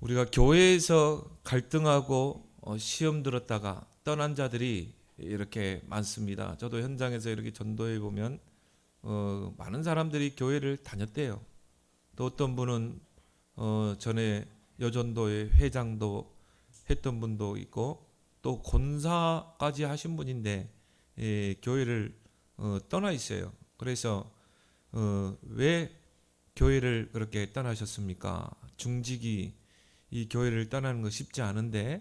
우리가 교회에서 갈등하고 시험 들었다가 떠난 자들이 이렇게 많습니다. 저도 현장에서 이렇게 전도해 보면 많은 사람들이 교회를 다녔대요. 또 어떤 분은 전에 여전도의 회장도 했던 분도 있고 또 권사까지 하신 분인데 교회를 떠나 있어요. 그래서 왜 교회를 그렇게 떠나셨습니까? 중직이 이 교회를 떠나는 거 쉽지 않은데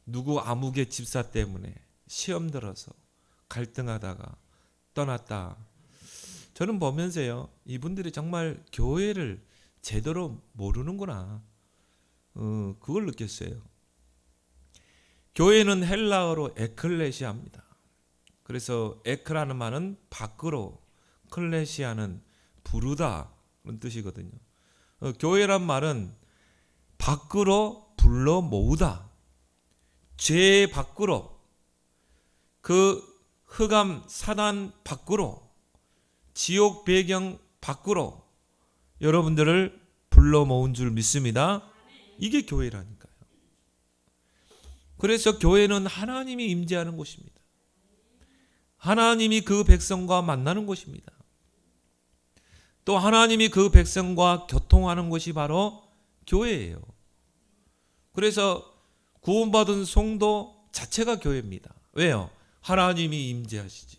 누구 아무개 집사 때문에 시험 들어서 갈등하다가 떠났다. 저는 보면서요, 이분들이 정말 교회를 제대로 모르는구나. 그걸 느꼈어요. 교회는 헬라어로 에클레시아입니다. 그래서 에크라는 말은 밖으로, 클레시아는 부르다 그런 뜻이거든요. 교회란 말은 밖으로 불러 모으다. 죄 밖으로, 그 흑암 사단 밖으로, 지옥 배경 밖으로 여러분들을 불러 모은 줄 믿습니다. 이게 교회라니까요. 그래서 교회는 하나님이 임재하는 곳입니다. 하나님이 그 백성과 만나는 곳입니다. 또 하나님이 그 백성과 교통하는 곳이 바로 교회예요. 그래서 구원받은 성도 자체가 교회입니다. 왜요? 하나님이 임재하시지.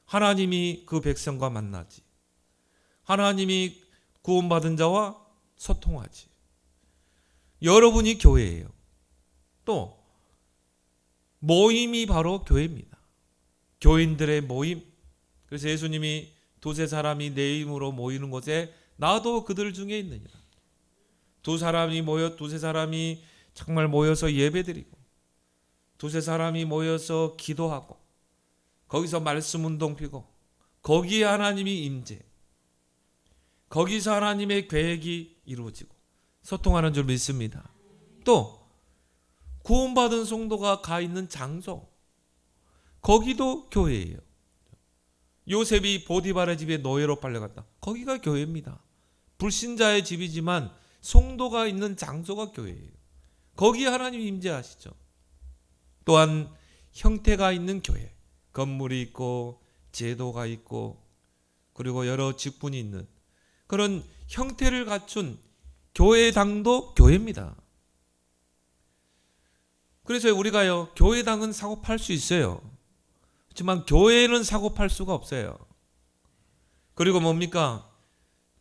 하나님이 그 백성과 만나지. 하나님이 구원받은 자와 소통하지. 여러분이 교회예요. 또 모임이 바로 교회입니다. 교인들의 모임. 그래서 예수님이 두세 사람이 내 이름으로 모이는 곳에 나도 그들 중에 있느니라. 두세 사람이 정말 모여서 예배드리고 두세 사람이 모여서 기도하고 거기서 말씀 운동 피고 거기에 하나님이 임재, 거기서 하나님의 계획이 이루어지고 소통하는 줄 믿습니다. 또 구원받은 성도가 가 있는 장소, 거기도 교회예요. 요셉이 보디발의 집에 노예로 팔려갔다. 거기가 교회입니다. 불신자의 집이지만 성도가 있는 장소가 교회예요. 거기에 하나님이 임재하시죠. 또한 형태가 있는 교회, 건물이 있고 제도가 있고 그리고 여러 직분이 있는 그런 형태를 갖춘 교회당도 교회입니다. 그래서 우리가요, 교회당은 사고 팔 수 있어요. 하지만 교회는 사고 팔 수가 없어요. 그리고 뭡니까?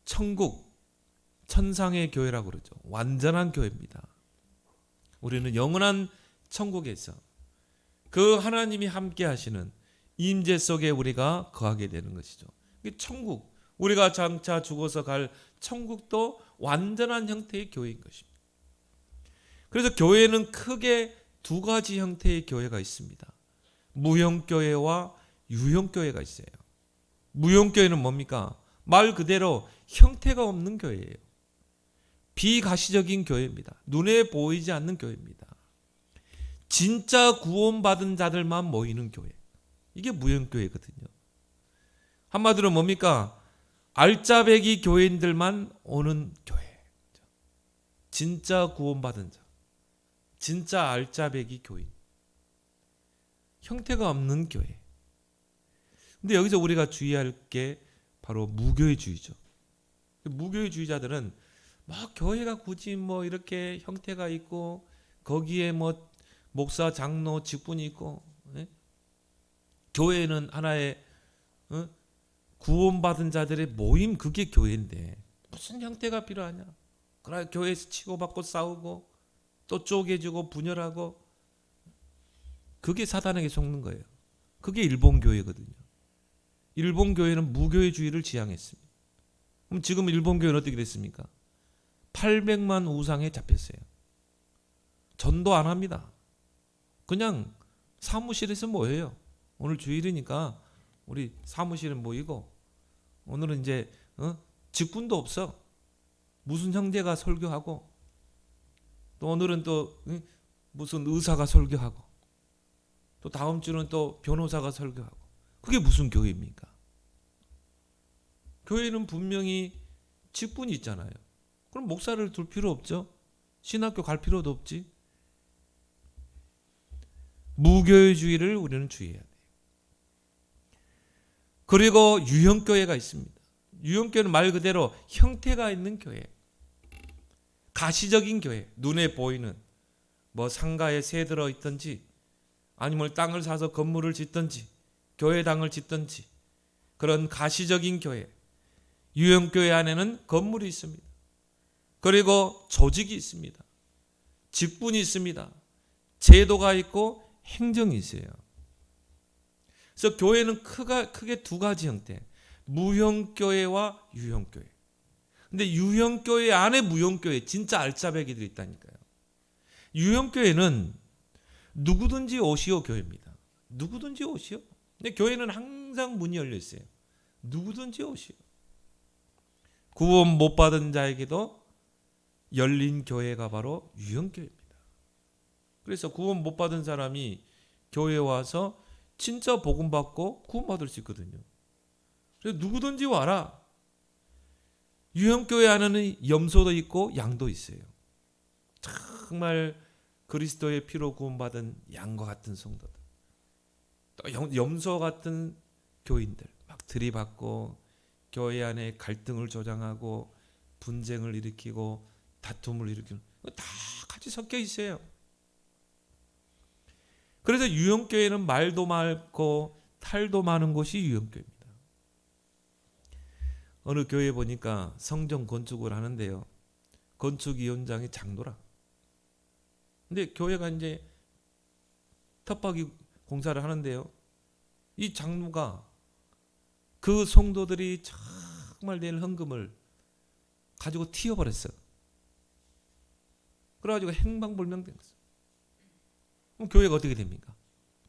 천국, 천상의 교회라고 그러죠. 완전한 교회입니다. 우리는 영원한 천국에서 그 하나님이 함께 하시는 임재 속에 우리가 거하게 되는 것이죠. 천국, 우리가 장차 죽어서 갈 천국도 완전한 형태의 교회인 것입니다. 그래서 교회는 크게 두 가지 형태의 교회가 있습니다. 무형교회와 유형교회가 있어요. 무형교회는 뭡니까? 말 그대로 형태가 없는 교회예요. 비가시적인 교회입니다. 눈에 보이지 않는 교회입니다. 진짜 구원받은 자들만 모이는 교회. 이게 무형교회거든요. 한마디로 뭡니까? 알짜배기 교회인들만 오는 교회. 진짜 구원받은 자. 진짜 알짜배기 교인. 형태가 없는 교회. 근데 여기서 우리가 주의할 게 바로 무교회주의죠. 무교회주의자들은 교회가 굳이 이렇게 형태가 있고 거기에 목사, 장로, 직분이 있고 교회는 하나의 구원받은 자들의 모임, 그게 교회인데 무슨 형태가 필요하냐? 그러나 교회에서 치고받고 싸우고 또 쪼개지고 분열하고 그게 사단에게 속는 거예요. 그게 일본 교회거든요. 일본 교회는 무교회주의를 지향했습니다. 그럼 지금 일본 교회는 어떻게 됐습니까? 800만 우상에 잡혔어요. 전도 안 합니다. 그냥 사무실에서 모여요. 오늘 주일이니까 우리 사무실에 모이고 오늘은 이제 직분도 없어. 무슨 형제가 설교하고 또 오늘은 또 무슨 의사가 설교하고 또 다음 주는 또 변호사가 설교하고 그게 무슨 교회입니까? 교회는 분명히 직분이 있잖아요. 그럼 목사를 둘 필요 없죠. 신학교 갈 필요도 없지. 무교회주의를 우리는 주의해야 돼요. 그리고 유형교회가 있습니다. 유형교회는 말 그대로 형태가 있는 교회, 가시적인 교회, 눈에 보이는 뭐 상가에 새 들어 있든지 아니면 땅을 사서 건물을 짓든지 교회당을 짓든지 그런 가시적인 교회, 유형교회 안에는 건물이 있습니다. 그리고 조직이 있습니다. 직분이 있습니다. 제도가 있고 행정이 있어요. 그래서 교회는 크게 두 가지 형태, 무형교회와 유형교회. 근데 유형교회 안에 무형교회, 진짜 알짜배기들이 있다니까요. 유형교회는 누구든지 오시오 교회입니다. 누구든지 오시오. 근데 교회는 항상 문이 열려 있어요. 누구든지 오시오. 구원 못 받은 자에게도 열린 교회가 바로 유형교회입니다. 그래서 구원 못 받은 사람이 교회에 와서 진짜 복음 받고 구원 받을 수 있거든요. 그래서 누구든지 와라. 유형교회 안에는 염소도 있고 양도 있어요. 정말 그리스도의 피로 구원받은 양과 같은 성도들, 또 염소 같은 교인들 막 들이받고 교회 안에 갈등을 조장하고 분쟁을 일으키고 다툼을 일으키는 다 같이 섞여 있어요. 그래서 유형교회는 말도 많고 탈도 많은 곳이 유형교회입니다. 어느 교회 보니까 성전 건축을 하는데요. 건축위원장이 장로라. 근데 교회가 이제 텃밭 공사를 하는데요. 이 장로가 그 성도들이 정말 낼 헌금을 가지고 튀어버렸어요. 그래가지고 행방불명된 거죠. 그럼 교회가 어떻게 됩니까?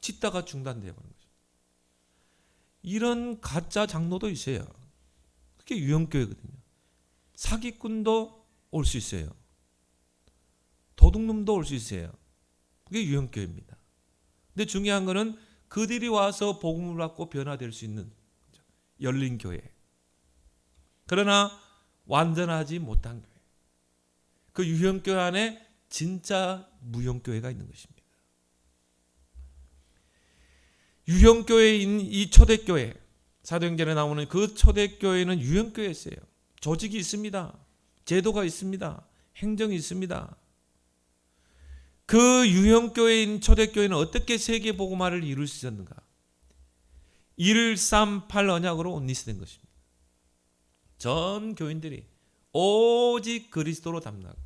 짓다가 중단되어 버리는 거죠. 이런 가짜 장로도 있어요. 그게 유형교회거든요. 사기꾼도 올 수 있어요. 도둑놈도 올 수 있어요. 그게 유형교회입니다. 근데 중요한 거는 그들이 와서 복음을 받고 변화될 수 있는 열린 교회. 그러나 완전하지 못한 교회. 그 유형교회 안에 진짜 무형교회가 있는 것입니다. 유형교회인 이 초대교회, 사도행전에 나오는 그 초대교회는 유형교회였어요. 조직이 있습니다. 제도가 있습니다. 행정이 있습니다. 그 유형교회인 초대교회는 어떻게 세계복음화를 이룰 수 있었는가? 138 언약으로 온리스된 것입니다. 전 교인들이 오직 그리스도로 담나고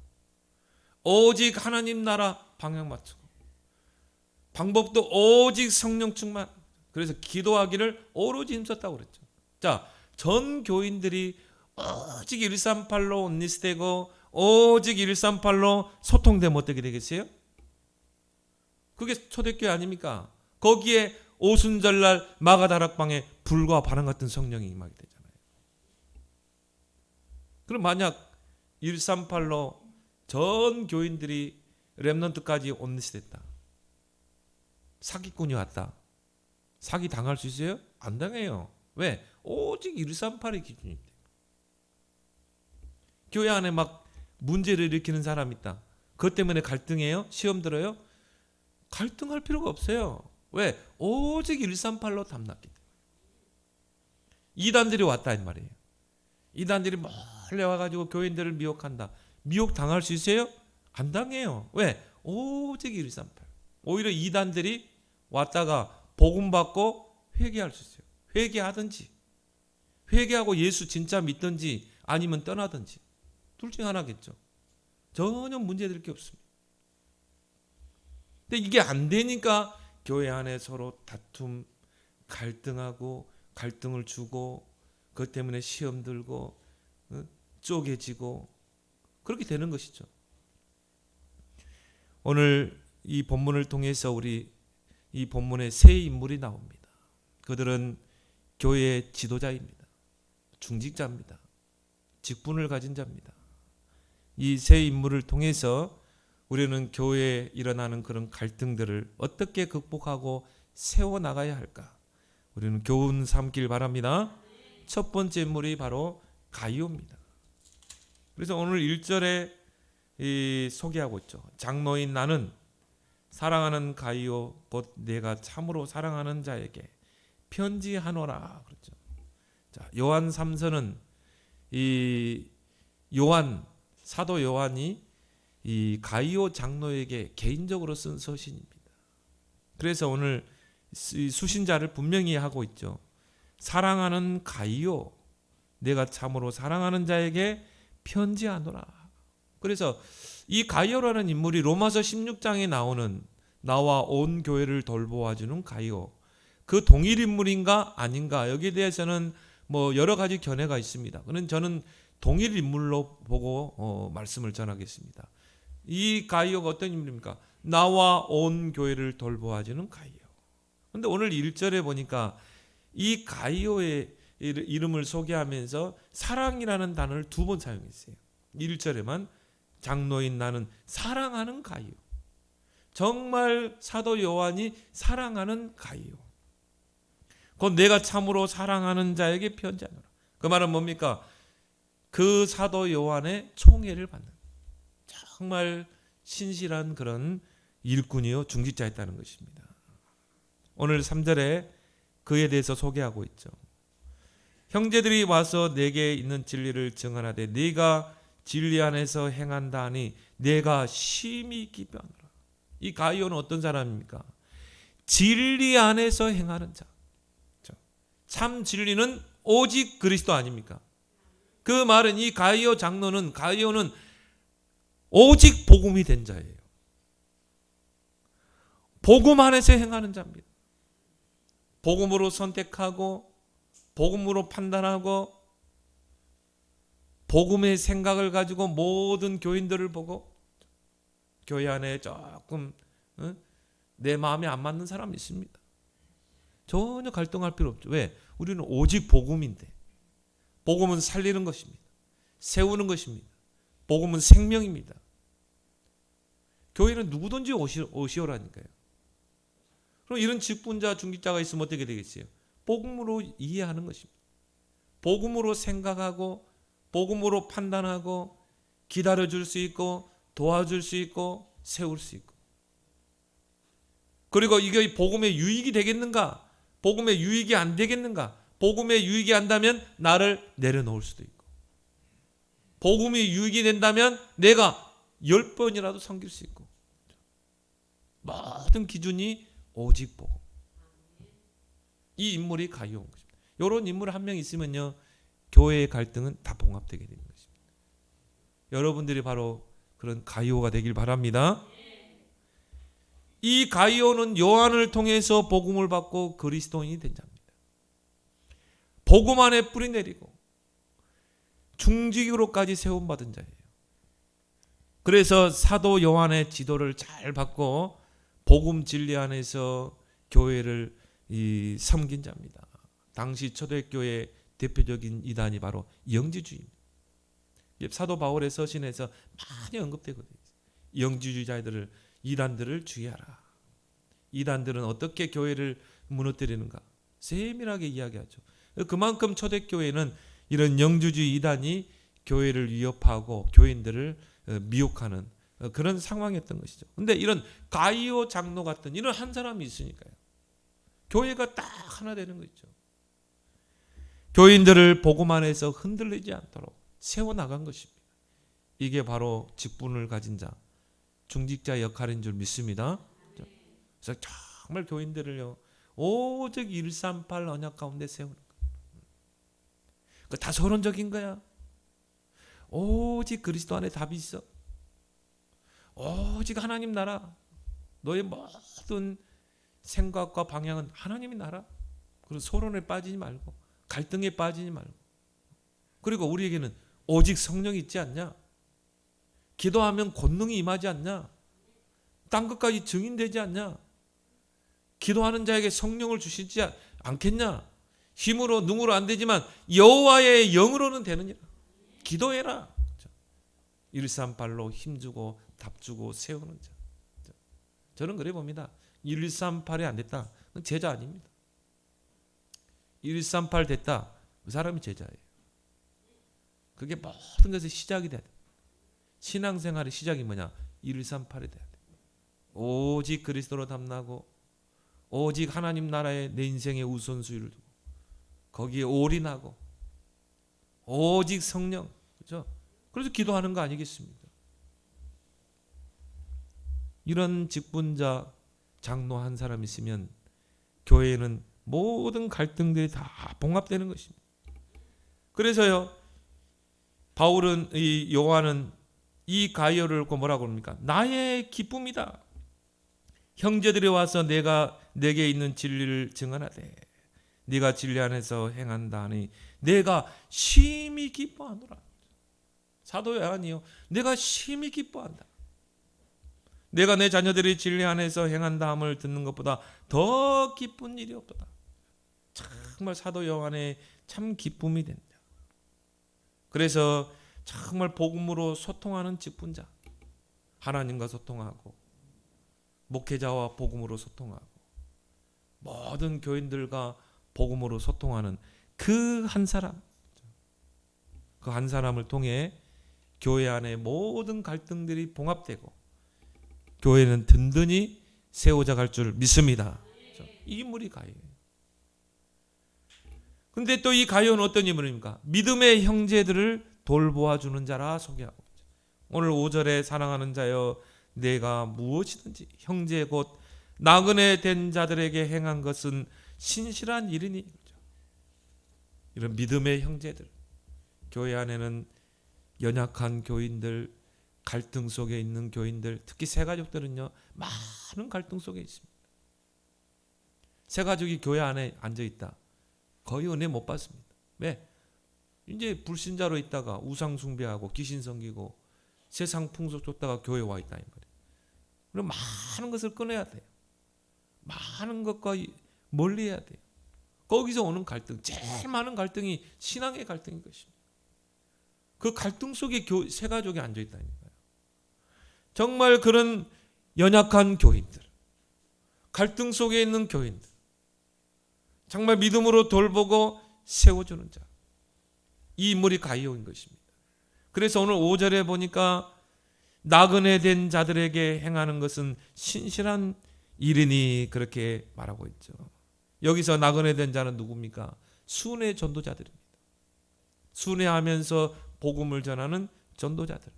오직 하나님 나라 방향 맞추고 방법도 오직 성령 충만. 그래서 기도하기를 오로지 힘썼다고 그랬죠. 자, 전 교인들이 오직 138로 온리스되고 오직 138로 소통되면 어떻게 되겠어요? 그게 초대교회 아닙니까? 거기에 오순절날 마가다락방에 불과 바람 같은 성령이 임하게 되잖아요. 그럼 만약 138로 전 교인들이 렘넌트까지 온리스됐다. 사기꾼이 왔다. 사기 당할 수 있어요? 안 당해요. 왜? 오직 138의 기준입니다. 교회 안에 막 문제를 일으키는 사람이 있다. 그것 때문에 갈등해요? 시험 들어요? 갈등할 필요가 없어요. 왜? 오직 138로 담났기 때문에. 이단들이 왔다 이 말이에요. 이단들이 몰래 와가지고 교인들을 미혹한다. 미혹 당할 수 있어요? 안 당해요. 왜? 오직 138. 오히려 이단들이 왔다가 복음 받고 회개할 수 있어요. 회개하든지 회개하고 예수 진짜 믿든지 아니면 떠나든지 둘 중 하나겠죠. 전혀 문제될 게 없습니다. 근데 이게 안 되니까 교회 안에 서로 다툼, 갈등하고 갈등을 주고 그것 때문에 시험 들고 쪼개지고 그렇게 되는 것이죠. 오늘 이 본문을 통해서 우리 이 본문에 세 인물이 나옵니다. 그들은 교회의 지도자입니다. 중직자입니다. 직분을 가진 자입니다. 이 세 인물을 통해서 우리는 교회에 일어나는 그런 갈등들을 어떻게 극복하고 세워나가야 할까? 우리는 교훈 삼길 바랍니다. 첫 번째 인물이 바로 가이오입니다. 그래서 오늘 1절에 소개하고 있죠. 장로인 나는 사랑하는 가이오 곧 내가 참으로 사랑하는 자에게 편지하노라 그렇죠. 자, 요한 3서는 이 사도 요한이 이 가이오 장로에게 개인적으로 쓴 서신입니다. 그래서 오늘 수신자를 분명히 하고 있죠. 사랑하는 가이오 내가 참으로 사랑하는 자에게 편지하노라. 그래서 이 가이오라는 인물이 로마서 16장에 나오는 나와 온 교회를 돌보아주는 가이오, 그 동일 인물인가 아닌가 여기에 대해서는 뭐 여러 가지 견해가 있습니다. 그는 저는 동일 인물로 보고 말씀을 전하겠습니다. 이 가이오가 어떤 인물입니까? 나와 온 교회를 돌보아주는 가이오. 그런데 오늘 1절에 보니까 이 가이오의 이름을 소개하면서 사랑이라는 단어를 2번 사용했어요. 1절에만 장로인 나는 사랑하는 가이오. 정말 사도 요한이 사랑하는 가이오. 곧 내가 참으로 사랑하는 자에게 편지하노라. 그 말은 뭡니까? 그 사도 요한의 총애를 받는 정말 신실한 그런 일꾼이요 중직자였다는 것입니다. 오늘 3절에 그에 대해서 소개하고 있죠. 형제들이 와서 내게 있는 진리를 증언하되 네가 진리 안에서 행한다 하니 내가 심히 기뻐하노라. 이 가이오는 어떤 사람입니까? 진리 안에서 행하는 자. 참 진리는 오직 그리스도 아닙니까? 그 말은 이 가이오는 오직 복음이 된 자예요. 복음 안에서 행하는 자입니다. 복음으로 선택하고 복음으로 판단하고 복음의 생각을 가지고 모든 교인들을 보고 교회 안에 조금 내 마음에 안 맞는 사람이 있습니다. 전혀 갈등할 필요 없죠. 왜? 우리는 오직 복음인데 복음은 살리는 것입니다. 세우는 것입니다. 복음은 생명입니다. 교회는 누구든지 오시오라니까요. 그럼 이런 직분자, 중직자가 있으면 어떻게 되겠어요? 복음으로 이해하는 것입니다. 복음으로 생각하고 복음으로 판단하고 기다려줄 수 있고 도와줄 수 있고 세울 수 있고, 그리고 이게 복음의 유익이 되겠는가? 복음의 유익이 안 되겠는가? 복음의 유익이 안다면 나를 내려놓을 수도 있고, 복음이 유익이 된다면 내가 10번이라도 섬길 수 있고, 모든 기준이 오직 복음. 이 인물이 가이오인 것입니다. 이런 인물 한 명 있으면요 교회의 갈등은 다 봉합되게 되는 것입니다. 여러분들이 바로 그런 가이오가 되길 바랍니다. 이 가이오는 요한을 통해서 복음을 받고 그리스도인이 된 자입니다. 복음 안에 뿌리 내리고 중직으로까지 세움받은 자예요. 그래서 사도 요한의 지도를 잘 받고 복음 진리 안에서 교회를 섬긴 자입니다. 당시 초대교회의 대표적인 이단이 바로 영지주의입니다. 사도 바울의 서신에서 많이 언급되거든요. 영지주의자들을, 이단들을 주의하라. 이단들은 어떻게 교회를 무너뜨리는가 세밀하게 이야기하죠. 그만큼 초대교회는 이런 영지주의 이단이 교회를 위협하고 교인들을 미혹하는 그런 상황이었던 것이죠. 그런데 이런 가이오 장로 같은 이런 한 사람이 있으니까요 교회가 딱 하나 되는 거죠. 교인들을 복음 안에서 흔들리지 않도록 세워나간 것입니다. 이게 바로 직분을 가진 자, 중직자 역할인 줄 믿습니다. 그래서 정말 교인들을요 오직 138 언약 가운데 세우는 거예요. 다 서론적인 거야. 오직 그리스도 안에 답이 있어. 오직 하나님 나라. 너의 모든 생각과 방향은 하나님이 나라. 그리고 서론에 빠지지 말고 갈등에 빠지지 말고, 그리고 우리에게는 오직 성령이 있지 않냐? 기도하면 권능이 임하지 않냐? 딴 것까지 증인되지 않냐? 기도하는 자에게 성령을 주시지 않겠냐? 힘으로 능으로 안 되지만 여호와의 영으로는 되느니라. 기도해라. 138로 힘주고 답주고 세우는 자. 저는 그래 봅니다. 138이 안 됐다. 그건 제자 아닙니다. 138 됐다. 그 사람이 제자예요. 그게 모든 것의 시작이 돼야 돼. 신앙생활의 시작이 뭐냐? 138이 돼야 돼. 오직 그리스도로 담나고 오직 하나님 나라에 내 인생의 우선순위를 두고 거기에 올인하고 오직 성령, 그렇죠? 그래서 기도하는 거 아니겠습니까? 이런 직분자 장로 한 사람 있으면 교회에는 모든 갈등들이 다 봉합되는 것입니다. 그래서요, 바울은 이 요한은 이 가이오를 뭐라고 합니까? 나의 기쁨이다. 형제들이 와서 내가 내게 있는 진리를 증언하되 네가 진리 안에서 행한다 하니 내가 심히 기뻐하노라. 사도 요한이요, 내가 심히 기뻐한다. 내가 내 자녀들이 진리 안에서 행한다 함을 듣는 것보다 더 기쁜 일이 없도다. 정말 사도 요한의 참 기쁨이 된다. 그래서 정말 복음으로 소통하는 직분자, 하나님과 소통하고 목회자와 복음으로 소통하고 모든 교인들과 복음으로 소통하는 그 한 사람, 그 한 사람을 통해 교회 안에 모든 갈등들이 봉합되고 교회는 든든히 세워져 갈 줄 믿습니다. 이 인물이 가이오예요. 근데 또 이 가이오는 어떤 인물입니까? 믿음의 형제들을 돌보아 주는 자라 소개하고 있죠. 오늘 5절에 사랑하는 자여 내가 무엇이든지 형제 곧 나그네 된 자들에게 행한 것은 신실한 일이니. 이런 믿음의 형제들, 교회 안에는 연약한 교인들, 갈등 속에 있는 교인들, 특히 새가족들은요 많은 갈등 속에 있습니다. 새가족이 교회 안에 앉아있다, 거의 은혜 못 받습니다. 왜? 이제 불신자로 있다가 우상 숭배하고 귀신 섬기고 세상 풍속 쫓다가 교회 와 있다 이 말이에요. 그럼 많은 것을 끊어야 돼요. 많은 것과 멀리 해야 돼요. 거기서 오는 갈등, 제일 많은 갈등이 신앙의 갈등인 것입니다. 그 갈등 속에 새가족이 앉아있다니까요. 정말 그런 연약한 교인들, 갈등 속에 있는 교인들, 정말 믿음으로 돌보고 세워주는 자, 이 인물이 가이오인 것입니다. 그래서 오늘 5절에 보니까 나그네 된 자들에게 행하는 것은 신실한 일이니 그렇게 말하고 있죠. 여기서 나그네 된 자는 누굽니까? 순회 전도자들입니다. 순회하면서 복음을 전하는 전도자들.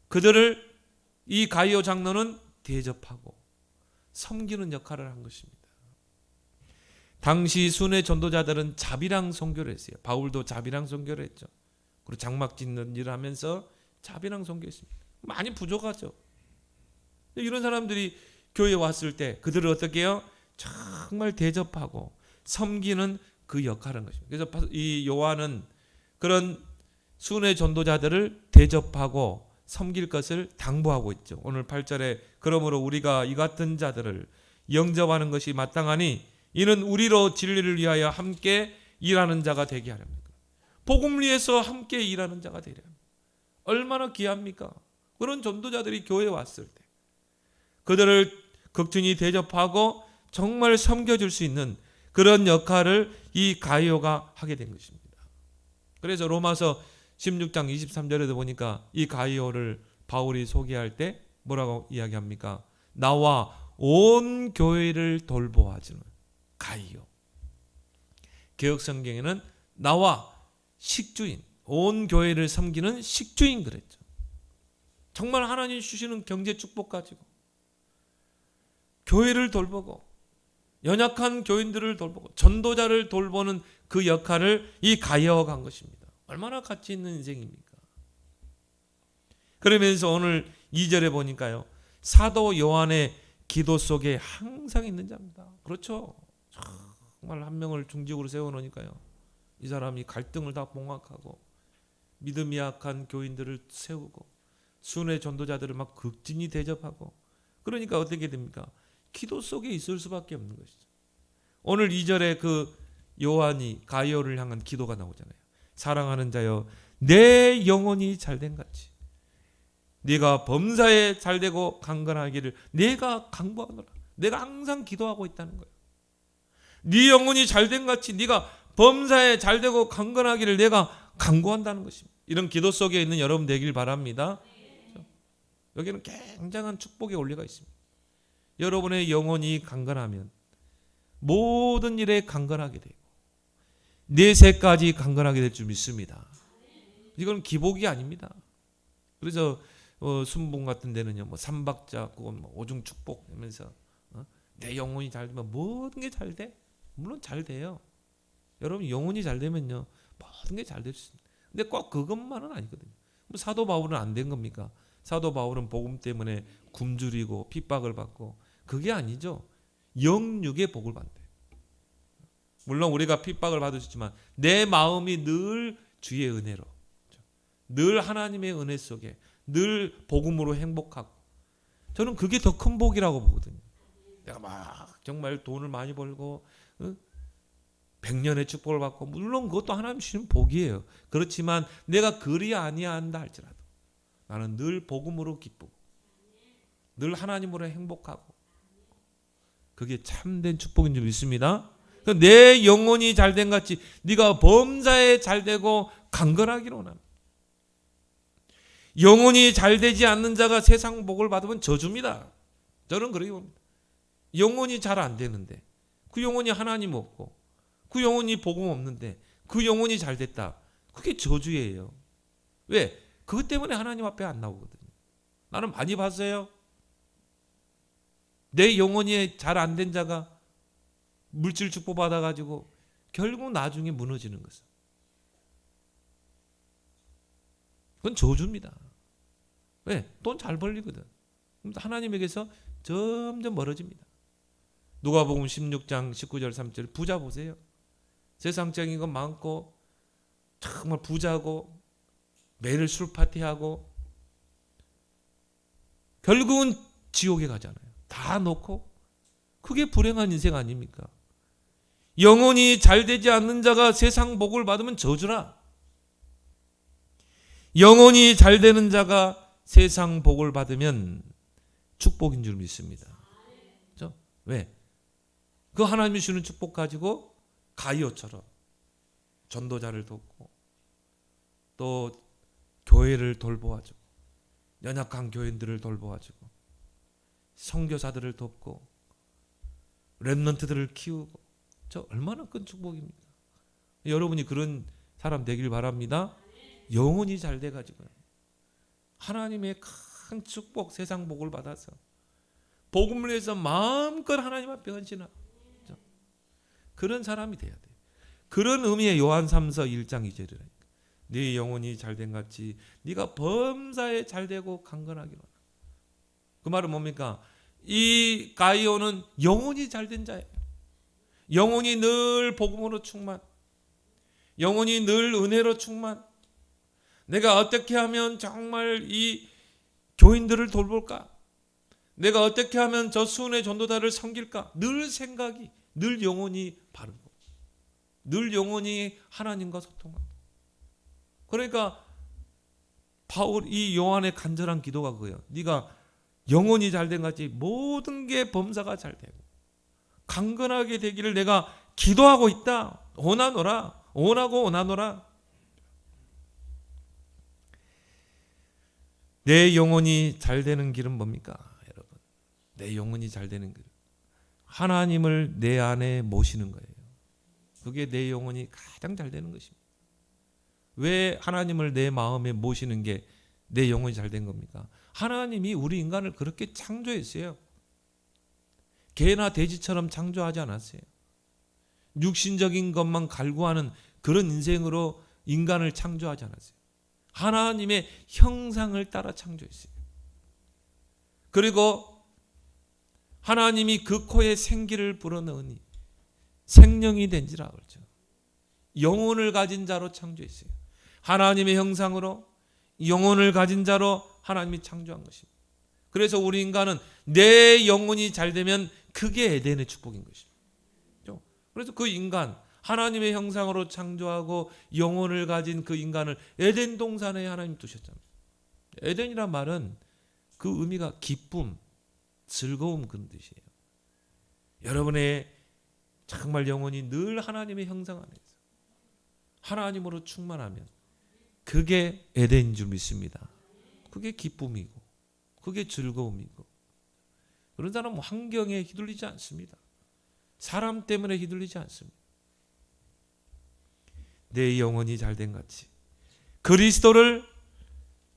그들을 이 가이오 장로는 대접하고 섬기는 역할을 한 것입니다. 당시 순회 전도자들은 자비랑 선교를 했어요. 바울도 자비랑 선교를 했죠. 그리고 장막 짓는 일을 하면서 자비랑 선교했습니다. 많이 부족하죠. 이런 사람들이 교회에 왔을 때 그들을 어떻게 해요? 정말 대접하고 섬기는 그 역할을 한 것입니다. 그래서 이 요한은 그런 순회 전도자들을 대접하고 섬길 것을 당부하고 있죠. 오늘 8절에 그러므로 우리가 이 같은 자들을 영접하는 것이 마땅하니 이는 우리로 진리를 위하여 함께 일하는 자가 되게 하렵니다. 복음을 위해서 함께 일하는 자가 되려 합니다. 얼마나 귀합니까? 그런 전도자들이 교회에 왔을 때 그들을 극진히 대접하고 정말 섬겨줄 수 있는 그런 역할을 이 가이오가 하게 된 것입니다. 그래서 로마서 16장 23절에도 보니까 이 가이오를 바울이 소개할 때 뭐라고 이야기합니까? 나와 온 교회를 돌보아주는 가이오. 개역성경에는 나와 식주인, 온 교회를 섬기는 식주인 그랬죠. 정말 하나님 주시는 경제 축복 가지고 교회를 돌보고 연약한 교인들을 돌보고 전도자를 돌보는 그 역할을 이 가이오가 한 것입니다. 얼마나 가치 있는 인생입니까? 그러면서 오늘 2절에 보니까요, 사도 요한의 기도 속에 항상 있는 자입니다. 그렇죠. 정말 한 명을 중직으로 세워놓으니까요, 이 사람이 갈등을 다 봉합하고 믿음이 약한 교인들을 세우고 순회 전도자들을 막 극진히 대접하고, 그러니까 어떻게 됩니까? 기도 속에 있을 수밖에 없는 것이죠. 오늘 2절에 그 요한이 가이오를 향한 기도가 나오잖아요. 사랑하는 자여, 내 영혼이 잘된 같이 네가 범사에 잘되고 강건하기를 내가 강구하노라. 내가 항상 기도하고 있다는 거예요. 네 영혼이 잘된 같이 네가 범사에 잘되고 강건하기를 내가 강구한다는 것입니다. 이런 기도 속에 있는 여러분 되길 바랍니다. 여기는 굉장한 축복의 원리가 있습니다. 여러분의 영혼이 강건하면 모든 일에 강건하게 되고 내세까지 강건하게 될 줄 믿습니다. 이건 기복이 아닙니다. 그래서 순봉 같은 데는요, 뭐 삼박자, 뭐 오중 축복 하면서 내 영혼이 잘 되면 모든 게 잘 돼. 물론 잘 돼요. 여러분 영혼이 잘 되면요, 모든 게 잘 될 수 있습니다. 근데 꼭 그것만은 아니거든요. 뭐 사도 바울은 안 된 겁니까? 사도 바울은 복음 때문에 굶주리고 핍박을 받고 그게 아니죠. 영육의 복을 받는다. 물론 우리가 핍박을 받으셨지만 내 마음이 늘 주의 은혜로, 늘 하나님의 은혜 속에 늘 복음으로 행복하고, 저는 그게 더 큰 복이라고 보거든요. 내가 막 정말 돈을 많이 벌고 100년의 축복을 받고, 물론 그것도 하나님 주시는 복이에요. 그렇지만 내가 그리 아니한다 할지라도 나는 늘 복음으로 기쁘고 늘 하나님으로 행복하고, 그게 참된 축복인 줄 믿습니다. 내 영혼이 잘된 같이 네가 범사에 잘되고 강건하기를 원합니다. 영혼이 잘되지 않는 자가 세상 복을 받으면 저주입니다. 저는 그렇게 봅니다. 영혼이 잘 안 되는데, 그 영혼이 하나님 없고 그 영혼이 복음 없는데 그 영혼이 잘됐다, 그게 저주예요. 왜? 그것 때문에 하나님 앞에 안 나오거든요. 나는 많이 봤어요. 내 영혼이 잘 안 된 자가 물질 축복 받아가지고 결국 나중에 무너지는 것은, 그건 저주입니다. 왜? 돈 잘 벌리거든. 하나님에게서 점점 멀어집니다. 누가복음 16장 19절 3절 부자 보세요. 세상적인 거 많고 정말 부자고 매일 술 파티하고 결국은 지옥에 가잖아요. 다 놓고. 그게 불행한 인생 아닙니까? 영혼이 잘 되지 않는 자가 세상 복을 받으면 저주라. 영혼이 잘 되는 자가 세상 복을 받으면 축복인 줄 믿습니다. 그렇죠? 왜? 그 하나님이 주는 축복 가지고 가이오처럼 전도자를 돕고 또 교회를 돌보아주고 연약한 교인들을 돌보아주고 선교사들을 돕고 렘넌트들을 키우고, 저 얼마나 큰 축복입니까? 여러분이 그런 사람 되길 바랍니다. 영혼이 잘 돼가지고요, 하나님의 큰 축복, 세상 복을 받아서 복음을 위해서 마음껏 하나님 앞에 헌신하고, 그런 사람이 돼야 돼요. 그런 의미의 요한 3서 1장 2절이라니까. 네 영혼이 잘된 같이 네가 범사에 잘되고 강건하기로. 그 말은 뭡니까? 이 가이오는 영혼이 잘된 자예요. 영혼이 늘 복음으로 충만, 영혼이 늘 은혜로 충만. 내가 어떻게 하면 정말 이 교인들을 돌볼까? 내가 어떻게 하면 저 수은의 전도자를 섬길까? 늘 생각이, 늘 영혼이 바르고 늘 영혼이 하나님과 소통하고. 그러니까 바울, 이 요한의 간절한 기도가 그거예요. 네가 영혼이 잘된 같이 모든 게 범사가 잘 되고 강건하게 되기를 내가 기도하고 있다. 원하노라. 원하고 원하노라. 내 영혼이 잘 되는 길은 뭡니까? 여러분, 내 영혼이 잘 되는 길, 하나님을 내 안에 모시는 거예요. 그게 내 영혼이 가장 잘 되는 것입니다. 왜 하나님을 내 마음에 모시는 게 내 영혼이 잘 된 겁니까? 하나님이 우리 인간을 그렇게 창조했어요. 개나 돼지처럼 창조하지 않았어요. 육신적인 것만 갈구하는 그런 인생으로 인간을 창조하지 않았어요. 하나님의 형상을 따라 창조했어요. 그리고 하나님이 그 코에 생기를 불어넣으니 생명이 된지라 그러죠. 영혼을 가진 자로 창조했어요. 하나님의 형상으로 영혼을 가진 자로 하나님이 창조한 것입니다. 그래서 우리 인간은 내 영혼이 잘 되면 그게 에덴의 축복인 것입니다. 그래서 그 인간, 하나님의 형상으로 창조하고 영혼을 가진 그 인간을 에덴 동산에 하나님 두셨잖아요. 에덴이란 말은 그 의미가 기쁨, 즐거움, 그런 뜻이에요. 여러분의 정말 영혼이 늘 하나님의 형상 안에서 하나님으로 충만하면 그게 에덴인 줄 믿습니다. 그게 기쁨이고 그게 즐거움이고, 그런 사람은 환경에 휘둘리지 않습니다. 사람 때문에 휘둘리지 않습니다. 내 영혼이 잘된 같이 그리스도를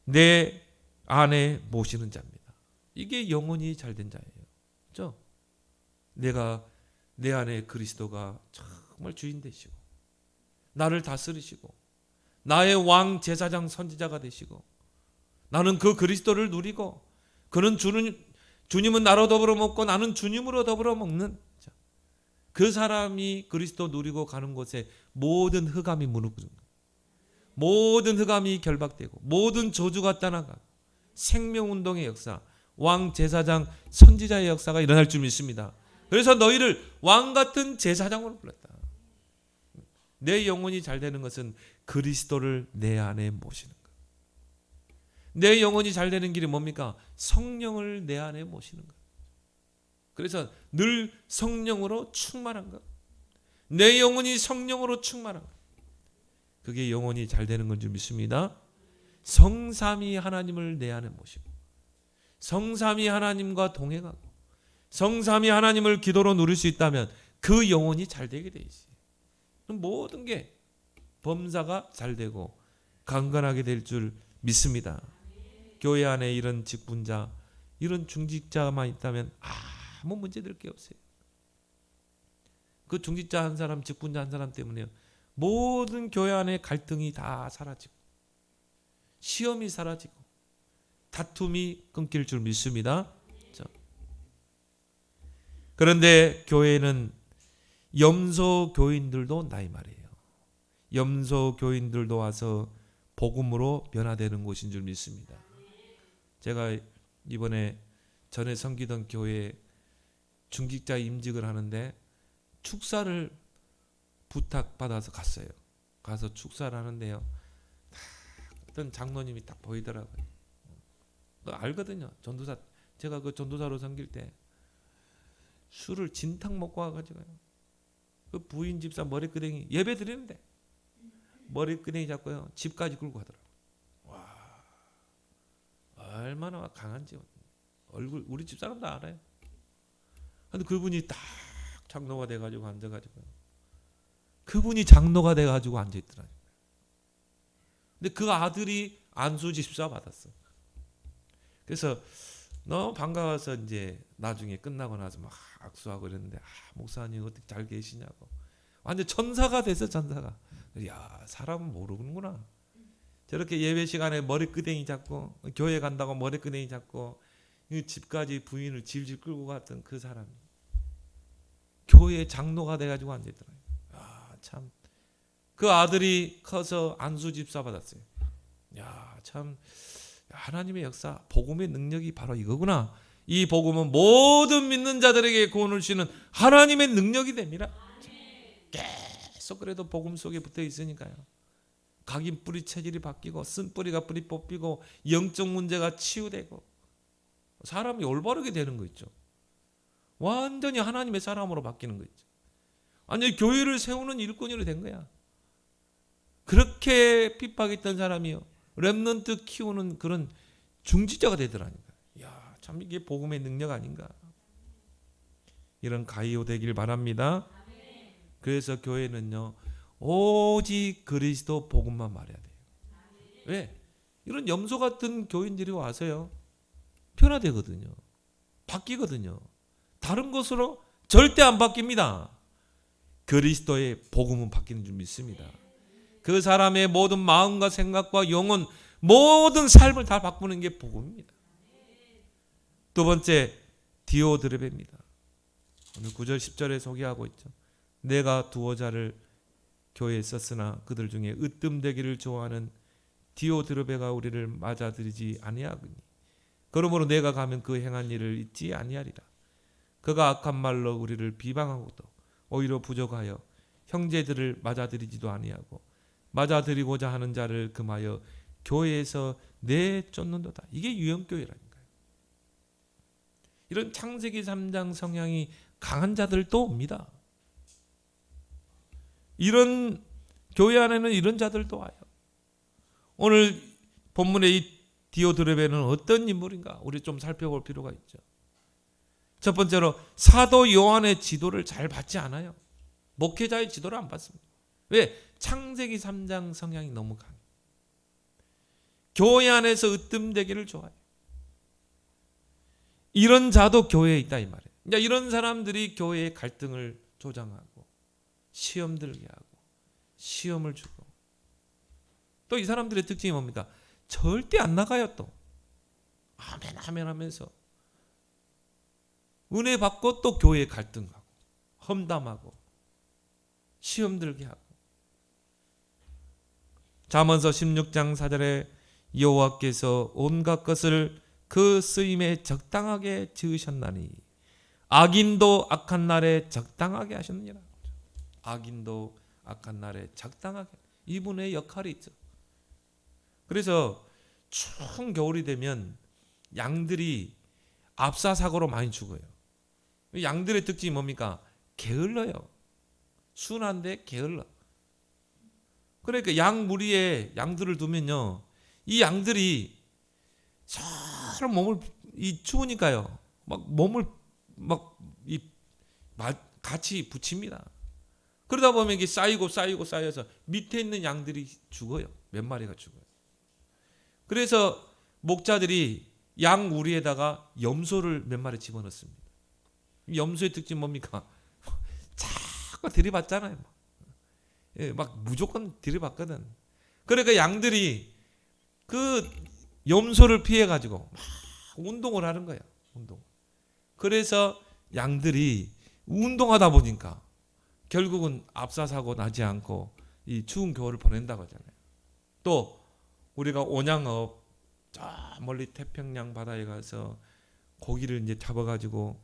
내 안에 모시는 자입니다. 이게 영혼이 잘된 자예요. 그렇죠? 내가 내 안에 그리스도가 정말 주인 되시고 나를 다스리시고 나의 왕 제사장 선지자가 되시고 나는 그 그리스도를 누리고 그는 주님은 나로 더불어 먹고 나는 주님으로 더불어 먹는 자. 그 사람이 그리스도 누리고 가는 곳에 모든 흑암이 무너지고 모든 흑암이 결박되고 모든 저주가 떠나가고 생명운동의 역사, 왕 제사장 선지자의 역사가 일어날 줄 믿습니다. 그래서 너희를 왕같은 제사장으로 불렀다. 내 영혼이 잘 되는 것은 그리스도를 내 안에 모시는 것. 내 영혼이 잘 되는 길이 뭡니까? 성령을 내 안에 모시는 것. 그래서 늘 성령으로 충만한 것. 내 영혼이 성령으로 충만한 것. 그게 영혼이 잘 되는 건 줄 믿습니다. 성삼위 하나님을 내 안에 모시고 성삼위 하나님과 동행하고 성삼위 하나님을 기도로 누릴 수 있다면 그 영혼이 잘 되게 돼 있어요. 모든 게 범사가 잘 되고 강건하게 될 줄 믿습니다. 교회 안에 이런 직분자, 이런 중직자만 있다면 아무 문제될 게 없어요. 그 중직자 한 사람, 직분자 한 사람 때문에 모든 교회 안에 갈등이 다 사라지고 시험이 사라지고 다툼이 끊길 줄 믿습니다. 그런데 교회는 염소 교인들도 온다 이 말이에요. 염소 교인들도 와서 복음으로 변화되는 곳인 줄 믿습니다. 제가 이번에 전에 섬기던 교회에 중직자 임직을 하는데 축사를 부탁받아서 갔어요. 가서 축사를 하는데요. 어떤 장로님이 딱 보이더라고요. 알거든요. 전도사, 제가 그 전도사로 섬길 때 술을 진탕 먹고 와가지고요. 그 부인 집사 머리끄댕이 예배 드리는데 머리끄댕이 잡고요. 집까지 끌고 가더라고요. 와, 얼마나 강한지 얼굴 우리 집 사람도 알아요. 근데 그분이 딱 장로가 돼가지고 앉아가지고요. 그분이 장로가 돼가지고 앉아있더라고요. 근데 그 아들이 안수 집사 받았어. 그래서 너무 반가워서 이제 나중에 끝나고 나서 막 악수하고 이랬는데 목사님 어떻게 잘 계시냐고. 완전 천사가 됐어, 천사가. 야, 사람은 모르는구나. 저렇게 예배 시간에 머리끄댕이 잡고 교회 간다고 머리끄댕이 잡고 집까지 부인을 질질 끌고 갔던 그 사람이 교회 장로가 돼가지고 앉아있더라고요. 참. 그 아들이 커서 안수 집사 받았어요. 야, 참 하나님의 역사, 복음의 능력이 바로 이거구나. 이 복음은 모든 믿는 자들에게 구원을 주시는 하나님의 능력이 됩니다. 계속 그래도 복음 속에 붙어 있으니까요. 각인 뿌리 체질이 바뀌고 쓴뿌리가 뿌리 뽑히고 영적 문제가 치유되고 사람이 올바르게 되는 거 있죠. 완전히 하나님의 사람으로 바뀌는 거 있죠. 완전히 교회를 세우는 일꾼이 된 거야. 그렇게 핍박했던 사람이요. 렘넌트 키우는 그런 중지자가 되더라니까. 야, 참 이게 복음의 능력 아닌가. 이런 가이오 되길 바랍니다. 그래서 교회는요, 오직 그리스도 복음만 말해야 돼요. 왜? 이런 염소 같은 교인들이 와서요, 변화되거든요. 바뀌거든요. 다른 것으로 절대 안 바뀝니다. 그리스도의 복음은 바뀌는 줄 믿습니다. 그 사람의 모든 마음과 생각과 영혼, 모든 삶을 다 바꾸는 게 복음입니다. 두 번째, 디오드레베입니다. 오늘 9절 10절에 소개하고 있죠. 내가 두어 자를 교회에 썼으나 그들 중에 으뜸되기를 좋아하는 디오드레베가 우리를 맞아들이지 아니하거니 그러므로 내가 가면 그 행한 일을 잊지 아니하리라. 그가 악한 말로 우리를 비방하고도 오히려 부족하여 형제들을 맞아들이지도 아니하고 맞아들이고자 하는 자를 금하여 교회에서 내쫓는도다. 이게 유형교회라니까요. 이런 창세기 3장 성향이 강한 자들도 옵니다. 이런 교회 안에는 이런 자들도 와요. 오늘 본문의 이 디오드레베는 어떤 인물인가 우리 좀 살펴볼 필요가 있죠. 첫 번째로 사도 요한의 지도를 잘 받지 않아요. 목회자의 지도를 안 받습니다. 왜? 창세기 3장 성향이 너무 강해요. 교회 안에서 으뜸되기를 좋아해요. 이런 자도 교회에 있다 이 말이에요. 그러니까 이런 사람들이 교회의 갈등을 조장하고 시험 들게 하고 시험을 주고, 또 이 사람들의 특징이 뭡니까? 절대 안 나가요. 또 아멘 아멘 하면서 은혜 받고 또 교회에 갈등하고 험담하고 시험 들게 하고. 잠언서 16장 4절에 여호와께서 온갖 것을 그 쓰임에 적당하게 지으셨나니 악인도 악한 날에 적당하게 하셨느니라. 악인도 악한 날에 적당하게, 이분의 역할이 있죠. 그래서 추운 겨울이 되면 양들이 압사사고로 많이 죽어요. 양들의 특징이 뭡니까? 게을러요. 순한데 게을러. 그러니까 양 무리에 양들을 두면요, 이 양들이 서로 몸을, 이 추우니까요, 막 몸을 같이 붙입니다. 그러다 보면 이게 쌓여서 밑에 있는 양들이 죽어요. 몇 마리가 죽어요. 그래서 목자들이 양 우리에다가 염소를 몇 마리 집어넣습니다. 염소의 특징 뭡니까? 자꾸 들이받잖아요. 막 무조건 들이받거든. 그러니까 양들이 그 염소를 피해 가지고 막 운동을 하는 거야. 운동. 그래서 양들이 운동하다 보니까 결국은 압사사고 나지 않고 이 추운 겨울을 보낸다고 하잖아요. 또 우리가 온양업, 저 멀리 태평양 바다에 가서 고기를 이제 잡아가지고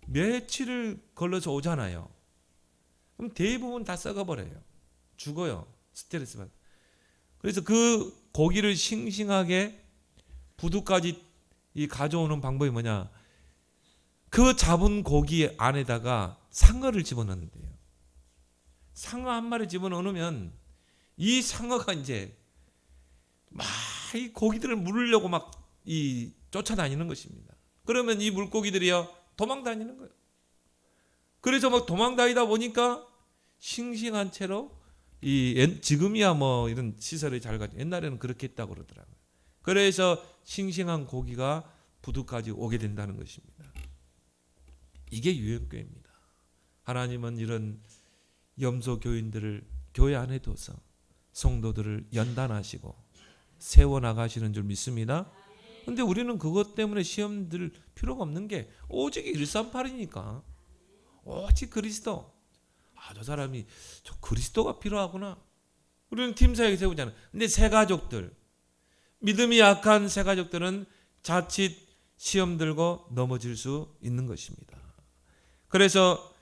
며칠을 걸러서 오잖아요. 그럼 대부분 다 썩어버려요. 죽어요. 스트레스 받아. 그래서 그 고기를 싱싱하게 부두까지 이 가져오는 방법이 뭐냐? 그 잡은 고기 안에다가 상어를 집어넣는데요. 상어 한 마리 집어넣으면 이 상어가 이제 막 이 고기들을 물으려고 막 이 쫓아다니는 것입니다. 그러면 이 물고기들이요 도망다니는 거예요. 그래서 막 도망다니다 보니까 싱싱한 채로 지금이야 뭐 이런 시설이 잘 가지고 옛날에는 그렇게 했다고 그러더라고요. 그래서 싱싱한 고기가 부두까지 오게 된다는 것입니다. 이게 유형교회입니다. 하나님은 이런 염소 교인들을 교회 안에 둬서 성도들을 연단하시고 세워나가시는 줄 믿습니다. 그런데 우리는 그것 때문에 시험 들 필요가 없는 게 오직 138이니까 오직 그리스도. 저 사람이 저 그리스도가 필요하구나. 우리는 팀사역에 세우잖아요. 근데 새가족들, 믿음이 약한 새가족들은 자칫 시험 들고 넘어질 수 있는 것입니다. 그래서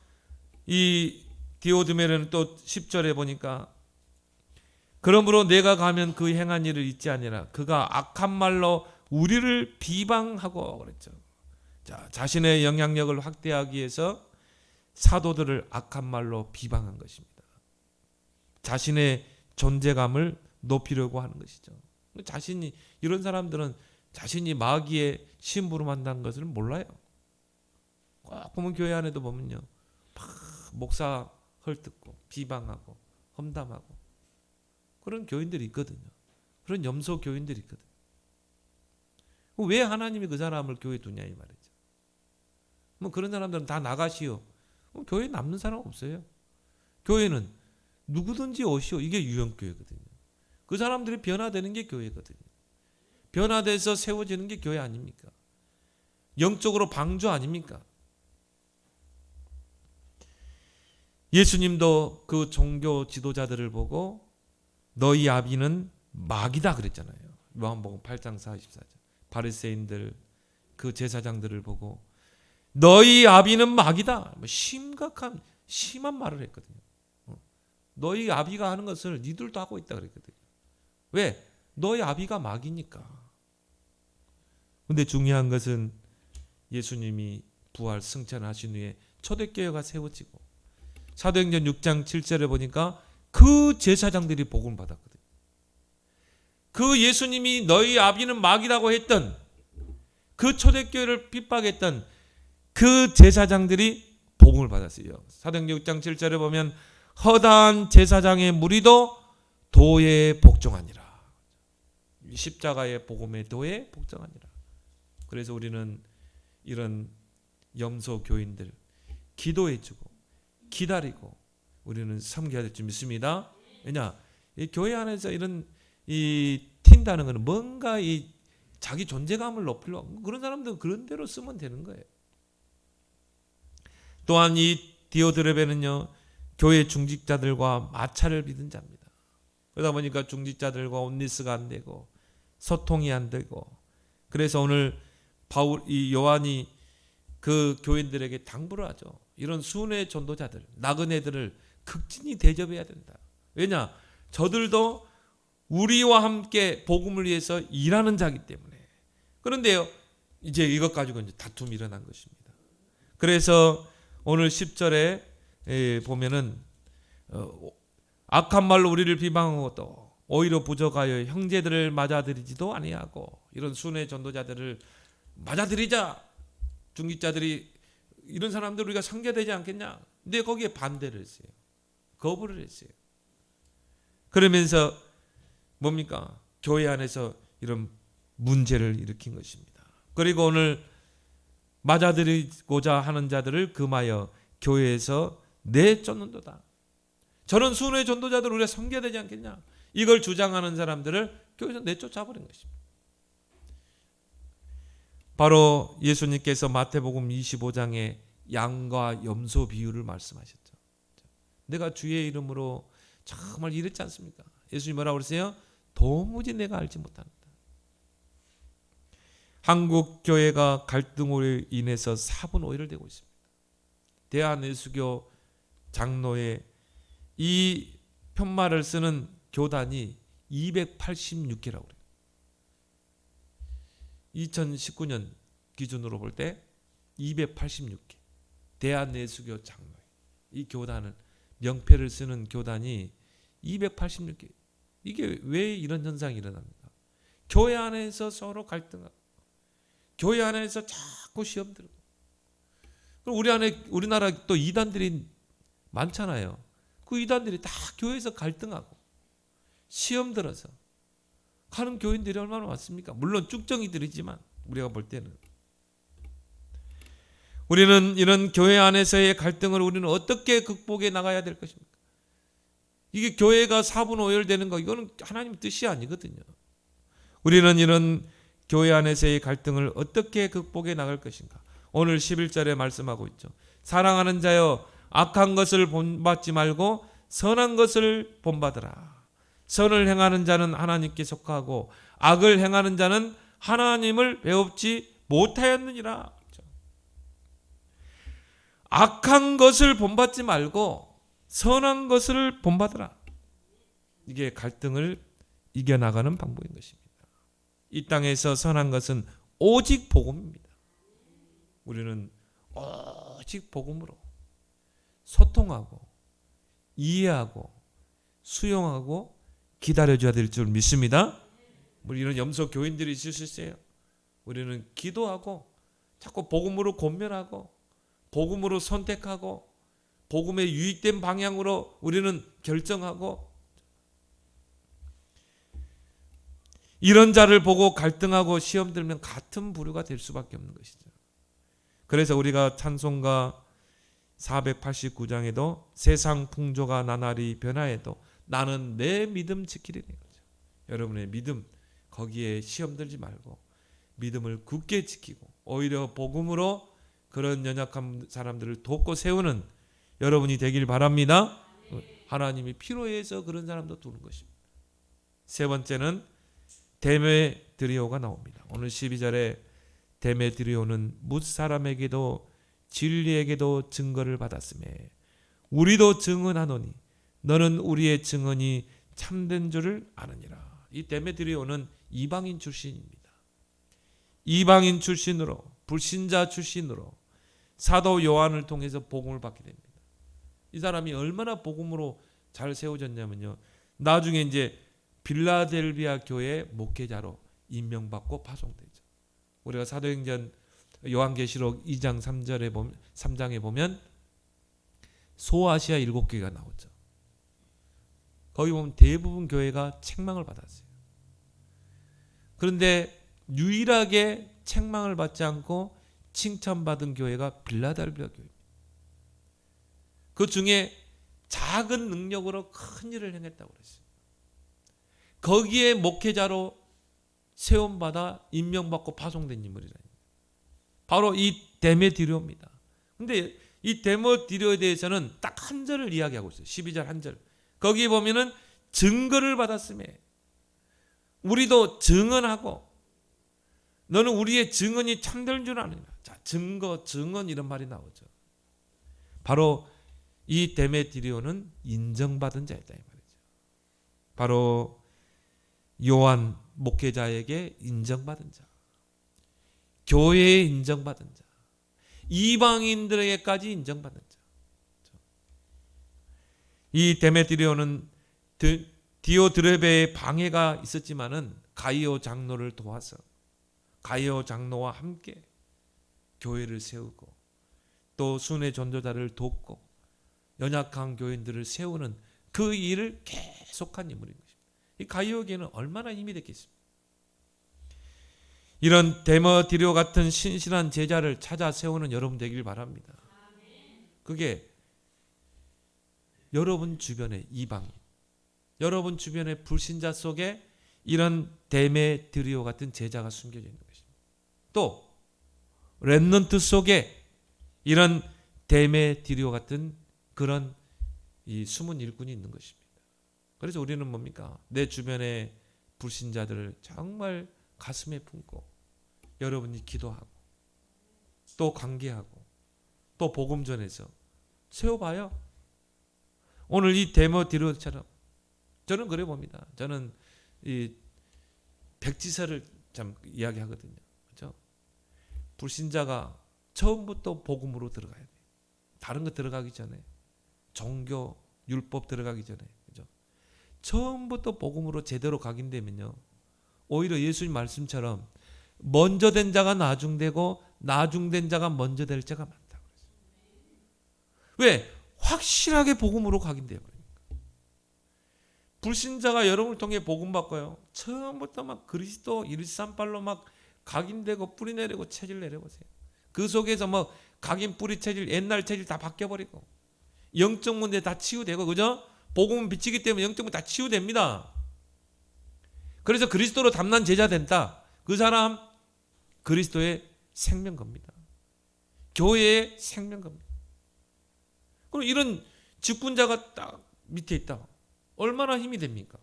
이 디오드메르는 또 10절에 보니까 그러므로 내가 가면 그 행한 일을 잊지 아니라 그가 악한 말로 우리를 비방하고 그랬죠. 자, 자신의 영향력을 확대하기 위해서 사도들을 악한 말로 비방한 것입니다. 자신의 존재감을 높이려고 하는 것이죠. 자신이, 이런 사람들은 자신이 마귀의 심부름한다는 것을 몰라요. 꼭 보면 교회 안에도 보면요, 막 목사 헐뜯고 비방하고 험담하고 그런 교인들이 있거든요. 그런 염소 교인들이 있거든요. 왜 하나님이 그 사람을 교회에 두냐 이 말이죠. 뭐 그런 사람들은 다 나가시오. 교회에 남는 사람 없어요. 교회는 누구든지 오시오. 이게 유형교회거든요. 그 사람들이 변화되는 게 교회거든요. 변화돼서 세워지는 게 교회 아닙니까? 영적으로 방주 아닙니까? 예수님도 그 종교 지도자들을 보고 너희 아비는 마귀다 그랬잖아요. 요한복음 8장 44절. 바리새인들, 그 제사장들을 보고 너희 아비는 마귀다. 심한 말을 했거든요. 너희 아비가 하는 것을 니들도 하고 있다 그랬거든요. 왜? 너희 아비가 마귀니까. 근데 중요한 것은 예수님이 부활 승천하신 후에 초대교회가 세워지고 사도행전 6장 7절에 보니까 그 제사장들이 복음을 받았거든요. 그 예수님이 너희 아비는 마귀라고 했던 그 초대교회를 핍박했던 그 제사장들이 복음을 받았어요. 사도행전 6장 7절에 보면 허다한 제사장의 무리도 도에 복종하니라. 십자가의 복음의 도에 복종하니라. 그래서 우리는 이런 염소 교인들 기도해주고 기다리고 우리는 섬겨야 될 줄 믿습니다. 왜냐, 이 교회 안에서 이런 이 튄다는 것은 뭔가 이 자기 존재감을 높이려고 그런 사람들은 그런 대로 쓰면 되는 거예요. 또한 이 디오드레베는요 교회 중직자들과 마찰을 빚은 자입니다. 그러다 보니까 중직자들과 온리스가 안 되고 소통이 안 되고, 그래서 오늘 이 요한이 그 교인들에게 당부를 하죠. 이런 순회 전도자들, 나그네들을 극진히 대접해야 된다. 왜냐? 저들도 우리와 함께 복음을 위해서 일하는 자기 때문에. 그런데요, 이제 이것 가지고 이제 다툼이 일어난 것입니다. 그래서 오늘 10절에 보면은 악한 말로 우리를 비방하고 또 오히려 부족하여 형제들을 맞아들이지도 아니하고, 이런 순회 전도자들을 맞아들이자, 중직자들이 이런 사람들 우리가 상대되지 않겠냐? 근데 거기에 반대를 했어요. 거부를 했어요. 그러면서 뭡니까? 교회 안에서 이런 문제를 일으킨 것입니다. 그리고 오늘 맞아들이고자 하는 자들을 금하여 교회에서 내쫓는도다. 저런 순회 전도자들 우리가 섬겨야 되지 않겠냐? 이걸 주장하는 사람들을 교회에서 내쫓아버린 것입니다. 바로 예수님께서 마태복음 25장에 양과 염소 비유를 말씀하셨죠. 내가 주의 이름으로 정말 이랬지 않습니까? 예수님 뭐라고 그러세요? 도무지 내가 알지 못한다. 한국 교회가 갈등으로 인해서 사분오해를 되고 있습니다. 대한예수교 장로의 이 편말을 쓰는 교단이 286개라고 그래요. 2019년 기준으로 볼 때 286개. 대한예수교 장로. 이 교단은 명패를 쓰는 교단이 286개. 이게 왜 이런 현상이 일어납니까? 교회 안에서 서로 갈등하고, 교회 안에서 자꾸 시험 들고. 그럼 우리나라 또 이단들이 많잖아요. 그 이단들이 다 교회에서 갈등하고 시험 들어서 가는 교인들이 얼마나 많습니까? 물론 쭉정이들이지만 우리가 볼 때는. 우리는 이런 교회 안에서의 갈등을 우리는 어떻게 극복해 나가야 될 것입니까? 이게 교회가 사분오열되는 거, 이거는 하나님 뜻이 아니거든요. 우리는 이런 교회 안에서의 갈등을 어떻게 극복해 나갈 것인가? 오늘 11절에 말씀하고 있죠. 사랑하는 자여, 악한 것을 본받지 말고 선한 것을 본받으라. 선을 행하는 자는 하나님께 속하고 악을 행하는 자는 하나님을 배웁지 못하였느니라. 악한 것을 본받지 말고 선한 것을 본받으라. 이게 갈등을 이겨나가는 방법인 것입니다. 이 땅에서 선한 것은 오직 복음입니다. 우리는 오직 복음으로 소통하고 이해하고 수용하고 기다려줘야 될 줄 믿습니다. 우리 이런 염소 교인들이 있을 수 있어요. 우리는 기도하고 자꾸 복음으로 권면하고 복음으로 선택하고 복음에 유익된 방향으로 우리는 결정하고, 이런 자를 보고 갈등하고 시험 들면 같은 부류가 될 수밖에 없는 것이죠. 그래서 우리가 찬송가 489장에도 세상 풍조가 나날이 변화해도 나는 내 믿음 지키리니. 여러분의 믿음, 거기에 시험 들지 말고 믿음을 굳게 지키고 오히려 복음으로 그런 연약한 사람들을 돕고 세우는 여러분이 되길 바랍니다. 하나님이 필요해서 그런 사람도 두는 것입니다. 세 번째는 데메드리오가 나옵니다. 오늘 12절에 데메드리오는 뭇 사람에게도 진리에게도 증거를 받았음에 우리도 증언하노니 너는 우리의 증언이 참된 줄을 아느니라. 이 데메드리오는 이방인 출신입니다. 이방인 출신으로, 불신자 출신으로 사도 요한을 통해서 복음을 받게 됩니다. 이 사람이 얼마나 복음으로 잘 세워졌냐면요, 나중에 이제 빌라델비아 교회 목회자로 임명받고 파송되죠. 우리가 사도행전 요한계시록 2장 3장에 보면 소아시아 7교회가 나오죠. 거기 보면 대부분 교회가 책망을 받았어요. 그런데 유일하게 책망을 받지 않고 칭찬받은 교회가 빌라델비아 교회입니다. 그 중에 작은 능력으로 큰 일을 행했다고 그랬어요. 거기에 목회자로 세움받아 임명받고 파송된 인물이라니. 바로 이 데메디료입니다. 근데 이 데메디료에 대해서는 딱 한 절을 이야기하고 있어요. 12절 한 절. 거기에 보면은 증거를 받았음에 우리도 증언하고 너는 우리의 증언이 참된 줄 아느냐. 자, 증언 이런 말이 나오죠. 바로 이 데메디료는 인정받은 자였다 이 말이죠. 바로 요한 목회자에게 인정받은 자, 교회에 인정받은 자, 이방인들에게까지 인정받은 자. 이 데메디료는 디오드레베의 방해가 있었지만은 가이오 장로를 도와서 가이오 장로와 함께 교회를 세우고 또 순회 전도자를 돕고 연약한 교인들을 세우는 그 일을 계속한 인물인 것입니다. 이 가이오에게는 얼마나 힘이 됐겠습니까? 이런 데메디료 같은 신실한 제자를 찾아 세우는 여러분 되길 바랍니다. 그게 여러분 주변의 이방인, 여러분 주변의 불신자 속에 이런 데메디료 같은 제자가 숨겨져 있는 것입니다. 또 렘넌트 속에 이런 데메디료 같은 그런 이 숨은 일꾼이 있는 것입니다. 그래서 우리는 뭡니까? 내 주변의 불신자들을 정말 가슴에 품고 여러분이 기도하고 또 관계하고 또 복음 전해서 세워봐요. 오늘 이 데메디료처럼 저는 그래 봅니다. 저는 이 백지설을 참 이야기하거든요. 그렇죠? 불신자가 처음부터 복음으로 들어가야 돼요. 다른 거 들어가기 전에 종교 율법 들어가기 전에 그죠? 처음부터 복음으로 제대로 각인되면요. 오히려 예수님 말씀처럼 먼저 된 자가 나중되고 나중된 자가 먼저 될 자가 많다. 왜? 확실하게 복음으로 각인되어 버립니다. 불신자가 여러분을 통해 복음 받고요. 처음부터 막 그리스도 일삼팔로 막 각인되고 뿌리 내리고 체질 내려보세요. 그 속에서 뭐 각인 뿌리 체질 옛날 체질 다 바뀌어버리고 영적 문제 다 치유되고 그죠? 복음은 빛이기 때문에 영적 문제 다 치유됩니다. 그래서 그리스도로 담난 제자 된다. 그 사람 그리스도의 생명겁니다. 교회의 생명겁니다. 그럼 이런 직분자가 딱 밑에 있다. 얼마나 힘이 됩니까?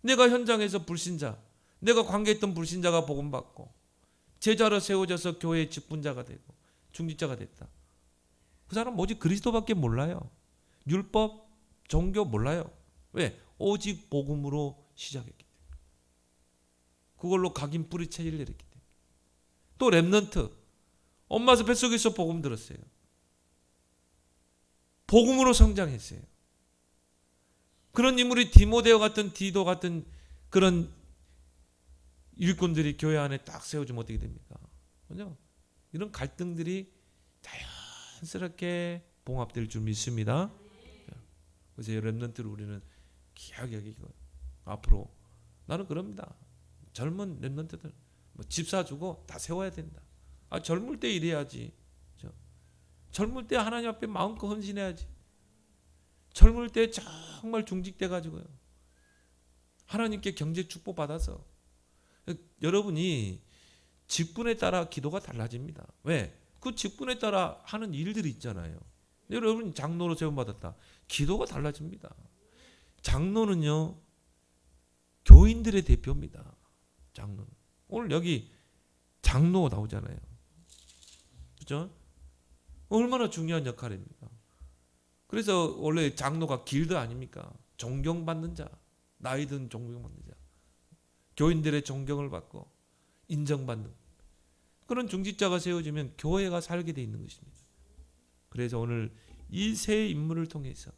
내가 현장에서 불신자, 내가 관계했던 불신자가 복음받고 제자로 세워져서 교회의 직분자가 되고 중직자가 됐다. 그 사람 오직 그리스도밖에 몰라요. 율법, 종교 몰라요. 왜? 오직 복음으로 시작했기 때문에. 그걸로 각인 뿌리 체질을 내렸기 때문에. 또 렘넌트, 엄마 뱃속에서 복음 들었어요. 복음으로 성장했어요. 그런 인물이 디모데오 같은 디도 같은 그런 일꾼들이 교회 안에 딱 세워지면 어떻게 됩니까? 그죠? 이런 갈등들이 자연스럽게 봉합될 줄 믿습니다. 그래서 렘넌트를 우리는 귀하게 여기고 앞으로 나는 그럽니다. 젊은 렘넌트들 뭐 집 사주고 다 세워야 된다. 아, 젊을 때 일해야지. 젊을 때 하나님 앞에 마음껏 헌신해야지. 젊을 때 정말 중직돼 가지고요. 하나님께 경제 축복 받아서 여러분이 직분에 따라 기도가 달라집니다. 왜? 그 직분에 따라 하는 일들이 있잖아요. 여러분 장로로 세움받았다. 기도가 달라집니다. 장로는요. 교인들의 대표입니다. 장로는. 오늘 여기 장로 나오잖아요. 그렇죠? 얼마나 중요한 역할입니까? 그래서 원래 장로가 길드 아닙니까? 존경받는 자, 나이든 존경받는 자, 교인들의 존경을 받고 인정받는 그런 중직자가 세워지면 교회가 살게 돼 있는 것입니다. 그래서 오늘 이 세 인물을 통해서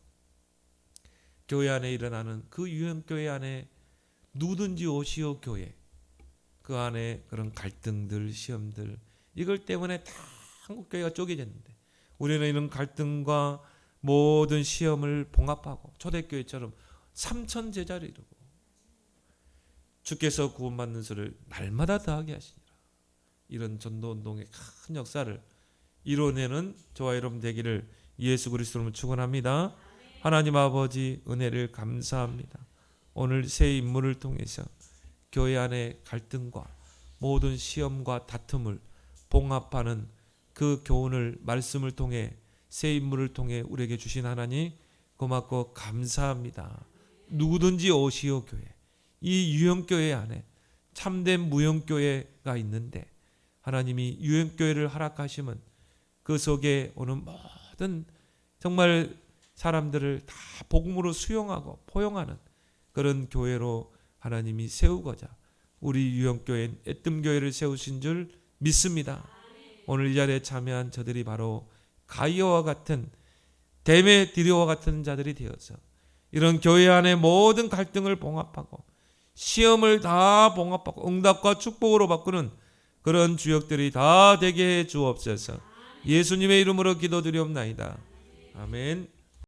교회 안에 일어나는 그 유형교회 안에 누구든지 오시오 교회. 그 안에 그런 갈등들, 시험들 이걸 때문에 다 한국교회가 쪼개졌는데 우리는 이런 갈등과 모든 시험을 봉합하고 초대교회처럼 3천 제자를 이루고 주께서 구원받는 수를 날마다 더하게 하시니라. 이런 전도운동의 큰 역사를 이뤄내는 저와 여러분 되기를 예수 그리스도로 축원합니다. 하나님 아버지 은혜를 감사합니다. 오늘 새 인물을 통해서 교회 안의 갈등과 모든 시험과 다툼을 봉합하는 그 교훈을 말씀을 통해 새 인물을 통해 우리에게 주신 하나님 고맙고 감사합니다. 누구든지 오시오 교회. 이 유형교회 안에 참된 무형교회가 있는데 하나님이 유형교회를 허락하시면 그 속에 오는 모든 정말 사람들을 다 복음으로 수용하고 포용하는 그런 교회로 하나님이 세우고자 우리 유형교회 애뜸교회를 세우신 줄 믿습니다. 오늘 이 자리에 참여한 저들이 바로 가이아와 같은 데메드리오와 같은 자들이 되어서 이런 교회 안의 모든 갈등을 봉합하고 시험을 다 봉합하고 응답과 축복으로 바꾸는 그런 주역들이 다 되게 해 주옵소서. 예수님의 이름으로 기도드리옵나이다. 아멘.